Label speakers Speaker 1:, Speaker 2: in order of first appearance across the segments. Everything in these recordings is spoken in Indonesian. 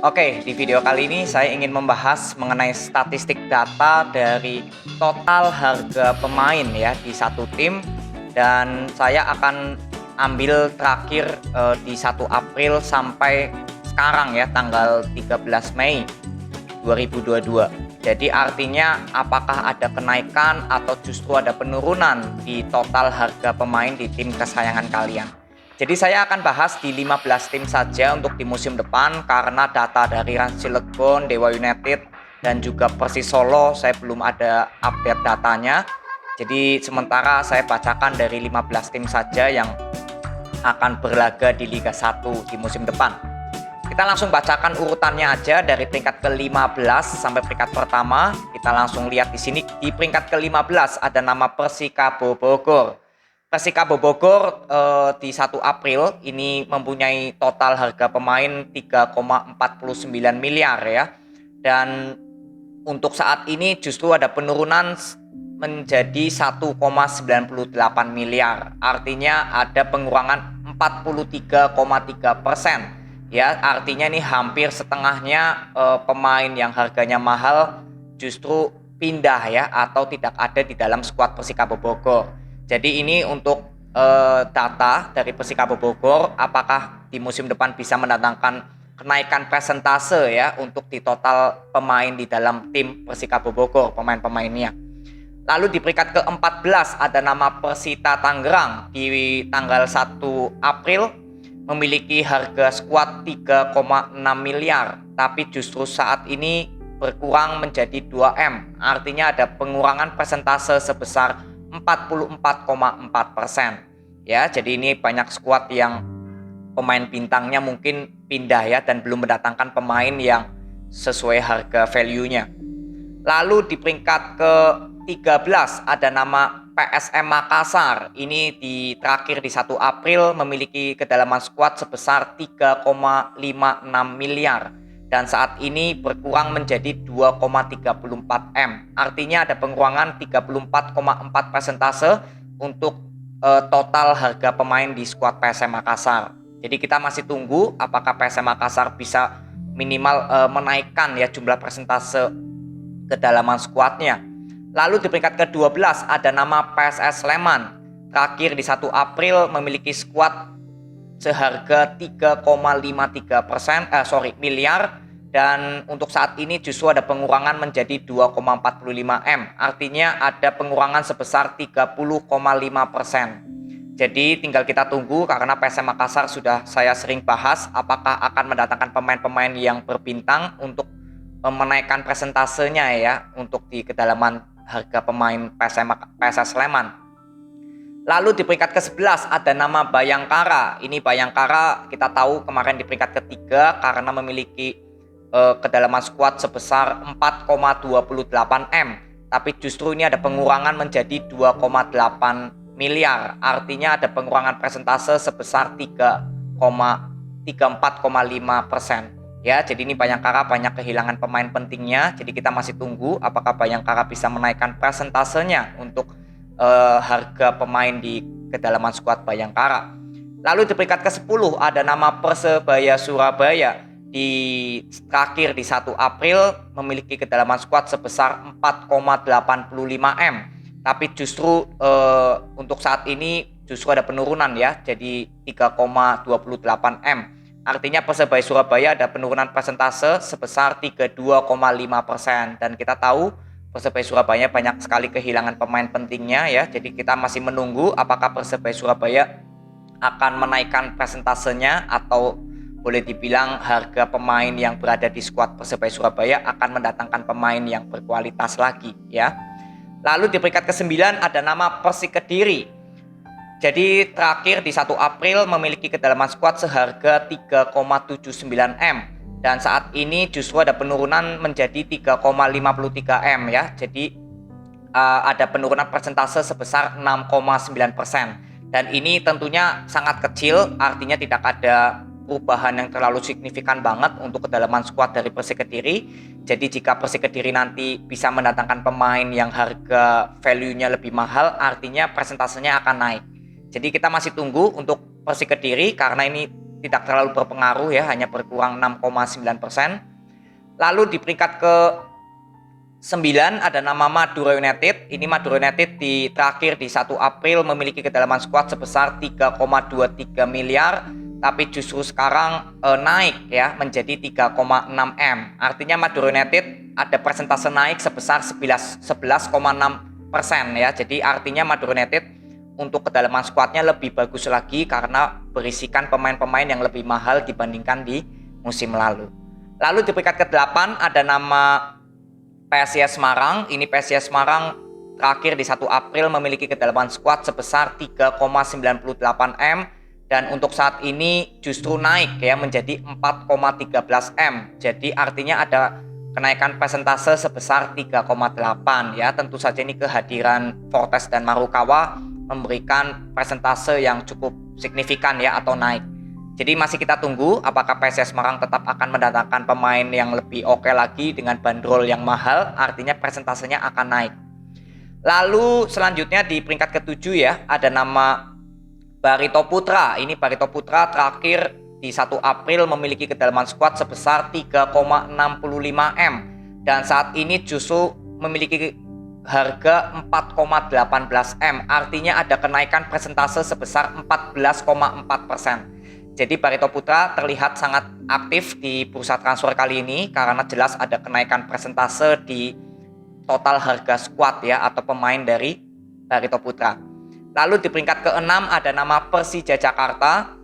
Speaker 1: Oke, di video kali ini saya ingin membahas mengenai statistik data dari total harga pemain ya di satu tim, dan saya akan ambil terakhir di 1 April sampai sekarang ya tanggal 13 Mei 2022. Jadi artinya apakah ada kenaikan atau justru ada penurunan di total harga pemain di tim kesayangan kalian. Jadi saya akan bahas di 15 tim saja untuk di musim depan, karena data dari Rans Cilegon, Dewa United, dan juga Persis Solo saya belum ada update datanya. Jadi sementara saya bacakan dari 15 tim saja yang akan berlaga di Liga 1 di musim depan. Kita langsung bacakan urutannya aja dari peringkat ke-15 sampai peringkat pertama. Kita langsung lihat di sini. Di peringkat ke-15 ada nama Persikabo Bogor. Persikabo Bogor di 1 April ini mempunyai total harga pemain 3,49 miliar ya. Dan untuk saat ini justru ada penurunan menjadi 1,98 miliar. Artinya ada pengurangan 43,3%. Ya, artinya ini hampir setengahnya pemain yang harganya mahal justru pindah ya, atau tidak ada di dalam skuad Persikabo Bogor. Jadi ini untuk data dari Persikabo Bogor, apakah di musim depan bisa mendatangkan kenaikan persentase ya untuk di total pemain di dalam tim Persikabo Bogor, pemain-pemainnya. Lalu di peringkat ke-14 ada nama Persita Tangerang di tanggal 1 April memiliki harga skuad 3,6 miliar, tapi justru saat ini berkurang menjadi 2M. Artinya ada pengurangan persentase sebesar 44,4%. Ya, jadi ini banyak skuad yang pemain bintangnya mungkin pindah ya, dan belum mendatangkan pemain yang sesuai harga value-nya. Lalu di peringkat ke-13 ada nama PSM Makassar. Ini di terakhir di 1 April memiliki kedalaman skuad sebesar 3,56 miliar. Dan saat ini berkurang menjadi 2,34 M. Artinya ada pengurangan 34,4 persentase untuk total harga pemain di skuad PSM Makassar. Jadi kita masih tunggu apakah PSM Makassar bisa minimal menaikkan ya jumlah persentase kedalaman skuadnya. Lalu di peringkat ke-12 ada nama PSS Sleman. Terakhir di 1 April memiliki skuad seharga 3,53 miliar. Dan untuk saat ini justru ada pengurangan menjadi 2,45 M. Artinya ada pengurangan sebesar 30,5%. Jadi tinggal kita tunggu, karena PSM Makassar sudah saya sering bahas apakah akan mendatangkan pemain-pemain yang berbintang untuk menaikkan presentasenya ya untuk di kedalaman harga pemain PSS Sleman. Lalu di peringkat ke-11 ada nama Bayangkara. Ini Bayangkara kita tahu kemarin di peringkat ketiga karena memiliki kedalaman skuad sebesar 4,28 M. Tapi justru ini ada pengurangan menjadi 2,8 miliar. Artinya ada pengurangan persentase sebesar 34,5%. Ya, jadi ini Bayangkara banyak kehilangan pemain pentingnya. Jadi kita masih tunggu apakah Bayangkara bisa menaikkan persentasenya untuk harga pemain di kedalaman skuad Bayangkara. Lalu di peringkat ke-10 ada nama Persebaya Surabaya. Di terakhir di 1 April memiliki kedalaman skuad sebesar 4,85 M. Tapi justru untuk saat ini justru ada penurunan ya, jadi 3,28 M. Artinya Persebaya Surabaya ada penurunan persentase sebesar 32,5%. Dan kita tahu Persebaya Surabaya banyak sekali kehilangan pemain pentingnya ya. Jadi kita masih menunggu apakah Persebaya Surabaya akan menaikkan persentasenya, atau boleh dibilang harga pemain yang berada di skuad Persebaya Surabaya akan mendatangkan pemain yang berkualitas lagi ya. Lalu di peringkat ke-9 ada nama Persik Kediri. Jadi terakhir di 1 April memiliki kedalaman skuad seharga 3,79 M. Dan saat ini justru ada penurunan menjadi 3,53 M ya. Jadi ada penurunan persentase sebesar 6,9%. Dan ini tentunya sangat kecil, artinya tidak ada perubahan yang terlalu signifikan banget untuk kedalaman skuad dari Persik Kediri. Jadi jika Persik Kediri nanti bisa mendatangkan pemain yang harga value-nya lebih mahal, artinya persentasenya akan naik. Jadi kita masih tunggu untuk Persik Kediri, karena ini tidak terlalu berpengaruh ya, hanya berkurang 6,9%. Lalu di peringkat ke 9 ada nama Madura United. Ini Madura United terakhir di 1 April memiliki kedalaman skuad sebesar 3,23 miliar, tapi justru sekarang naik ya menjadi 3,6 M. Artinya Madura United ada persentase naik sebesar 11,6% ya. Jadi artinya Madura United untuk kedalaman skuadnya lebih bagus lagi karena berisikan pemain-pemain yang lebih mahal dibandingkan di musim lalu. Lalu di peringkat ke-8 ada nama PSIS Semarang. Ini PSIS Semarang terakhir di 1 April memiliki kedalaman skuad sebesar 3,98 M dan untuk saat ini justru naik ya menjadi 4,13 M. Jadi artinya ada kenaikan persentase sebesar 3,8 ya. Tentu saja ini kehadiran Fortes dan Marukawa memberikan persentase yang cukup signifikan ya atau naik. Jadi masih kita tunggu apakah PSIS Semarang tetap akan mendatangkan pemain yang lebih oke lagi dengan bandrol yang mahal, artinya persentasenya akan naik. Lalu selanjutnya di peringkat ke-7 ya ada nama Barito Putra. Ini Barito Putra terakhir di 1 April memiliki kedalaman skuad sebesar 3,65 M dan saat ini justru memiliki harga 4,18 M, artinya ada kenaikan persentase sebesar 14,4%. Jadi Barito Putra terlihat sangat aktif di bursa transfer kali ini karena jelas ada kenaikan persentase di total harga skuad ya atau pemain dari Barito Putra. Lalu di peringkat ke-6 ada nama Persija Jakarta.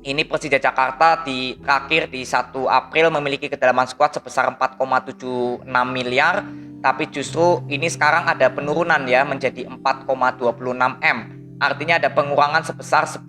Speaker 1: Ini Persija Jakarta terakhir di 1 April memiliki kedalaman skuad sebesar 4,76 miliar. Tapi justru ini sekarang ada penurunan ya menjadi 4,26 M. Artinya ada pengurangan sebesar 10,5%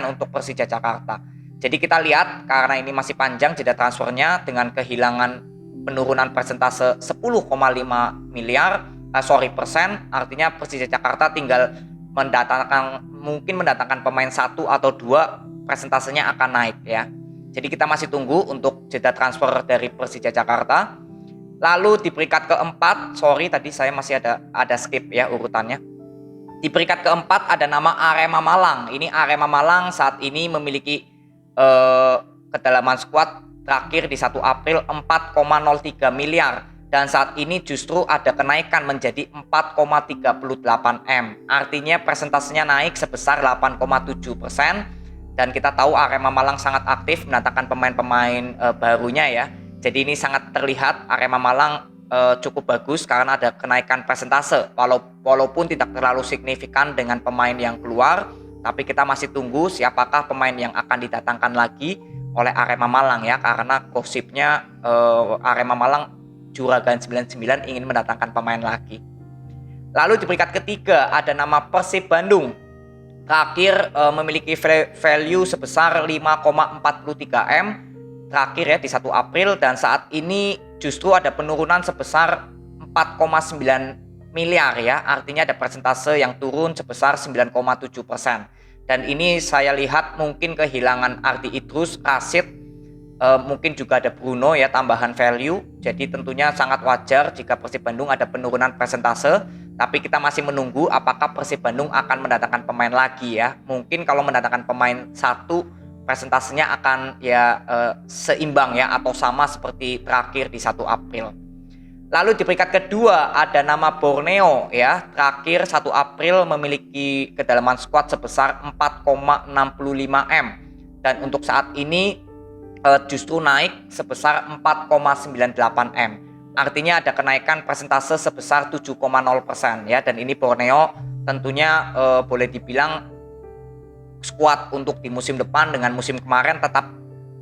Speaker 1: untuk Persija Jakarta. Jadi kita lihat karena ini masih panjang jeda transfernya dengan kehilangan penurunan persentase 10,5 persen. Artinya Persija Jakarta tinggal mendatangkan pemain 1 atau 2, persentasenya akan naik ya. Jadi kita masih tunggu untuk jeda transfer dari Persija Jakarta. Lalu di peringkat ke-4, tadi saya masih ada skip ya urutannya. Di peringkat ke-4 ada nama Arema Malang. Ini Arema Malang saat ini memiliki kedalaman skuad terakhir di 1 April 4,03 miliar dan saat ini justru ada kenaikan menjadi 4,38 M. Artinya persentasenya naik sebesar 8,7% dan kita tahu Arema Malang sangat aktif mendatangkan pemain-pemain barunya ya. Jadi ini sangat terlihat Arema Malang cukup bagus karena ada kenaikan persentase walaupun tidak terlalu signifikan dengan pemain yang keluar, tapi kita masih tunggu siapakah pemain yang akan didatangkan lagi oleh Arema Malang ya karena gosipnya Arema Malang Juragan 99 ingin mendatangkan pemain lagi. Lalu di peringkat ketiga ada nama Persib Bandung. Terakhir memiliki value sebesar 5,43 M terakhir ya di 1 April dan saat ini justru ada penurunan sebesar 4,9 miliar ya, artinya ada persentase yang turun sebesar 9,7%. Dan ini saya lihat mungkin kehilangan Ardi Idrus, Rashid, mungkin juga ada Bruno ya tambahan value. Jadi tentunya sangat wajar jika Persib Bandung ada penurunan persentase, tapi kita masih menunggu apakah Persib Bandung akan mendatangkan pemain lagi ya. Mungkin kalau mendatangkan pemain 1 presentasenya akan ya seimbang ya atau sama seperti terakhir di 1 April. Lalu di peringkat kedua ada nama Borneo ya. Terakhir 1 April memiliki kedalaman skuad sebesar 4,65 M dan untuk saat ini justru naik sebesar 4,98 M. Artinya ada kenaikan persentase sebesar 7,0% ya dan ini Borneo tentunya boleh dibilang skuad untuk di musim depan dengan musim kemarin tetap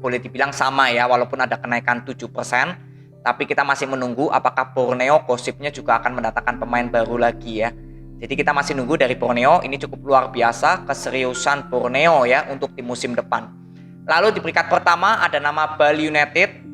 Speaker 1: boleh dibilang sama ya walaupun ada kenaikan 7%, tapi kita masih menunggu apakah Borneo gosipnya juga akan mendatangkan pemain baru lagi ya. Jadi kita masih nunggu dari Borneo, ini cukup luar biasa keseriusan Borneo ya untuk di musim depan. Lalu di peringkat pertama ada nama Bali United.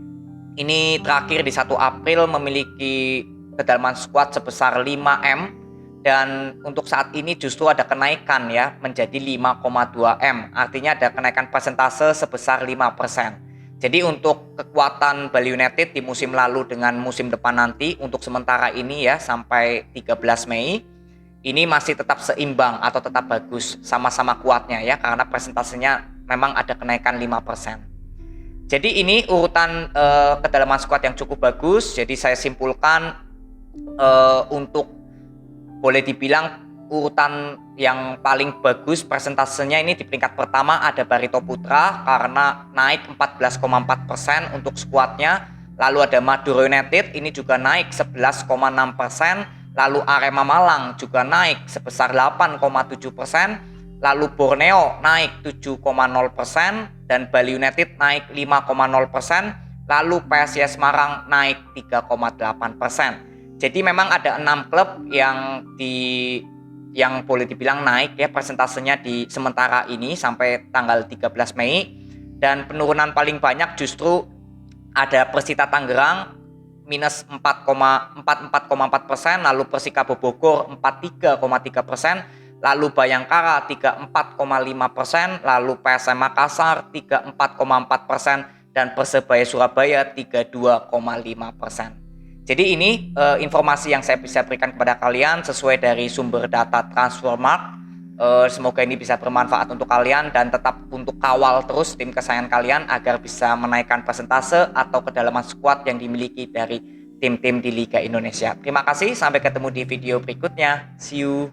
Speaker 1: Ini terakhir di 1 April memiliki kedalaman skuad sebesar 5 M. Dan untuk saat ini justru ada kenaikan ya menjadi 5,2 M. Artinya ada kenaikan persentase sebesar 5%. Jadi untuk kekuatan Bali United di musim lalu dengan musim depan nanti untuk sementara ini ya sampai 13 Mei ini masih tetap seimbang atau tetap bagus, sama-sama kuatnya ya karena persentasenya memang ada kenaikan 5%. Jadi ini urutan kedalaman squad yang cukup bagus. Jadi saya simpulkan untuk boleh dibilang urutan yang paling bagus persentasenya ini di peringkat pertama ada Barito Putra karena naik 14,4% untuk skuadnya. Lalu ada Madura United, ini juga naik 11,6%. Lalu Arema Malang juga naik sebesar 8,7%. Lalu Borneo naik 7,0% dan Bali United naik 5,0%. Lalu PSIS Semarang naik 3,8%. Jadi memang ada 6 klub yang boleh dibilang naik ya persentasenya di sementara ini sampai tanggal 13 Mei. Dan penurunan paling banyak justru ada Persita Tangerang minus 44,4%, lalu Persikabo Bogor 43,3%, lalu Bayangkara 34,5%, lalu PSM Makassar 34,4%, dan Persebaya Surabaya 32,5%. Jadi ini informasi yang saya bisa berikan kepada kalian sesuai dari sumber data Transfermarkt. Semoga ini bisa bermanfaat untuk kalian dan tetap untuk kawal terus tim kesayangan kalian agar bisa menaikkan persentase atau kedalaman skuad yang dimiliki dari tim-tim di Liga Indonesia. Terima kasih, sampai ketemu di video berikutnya. See you.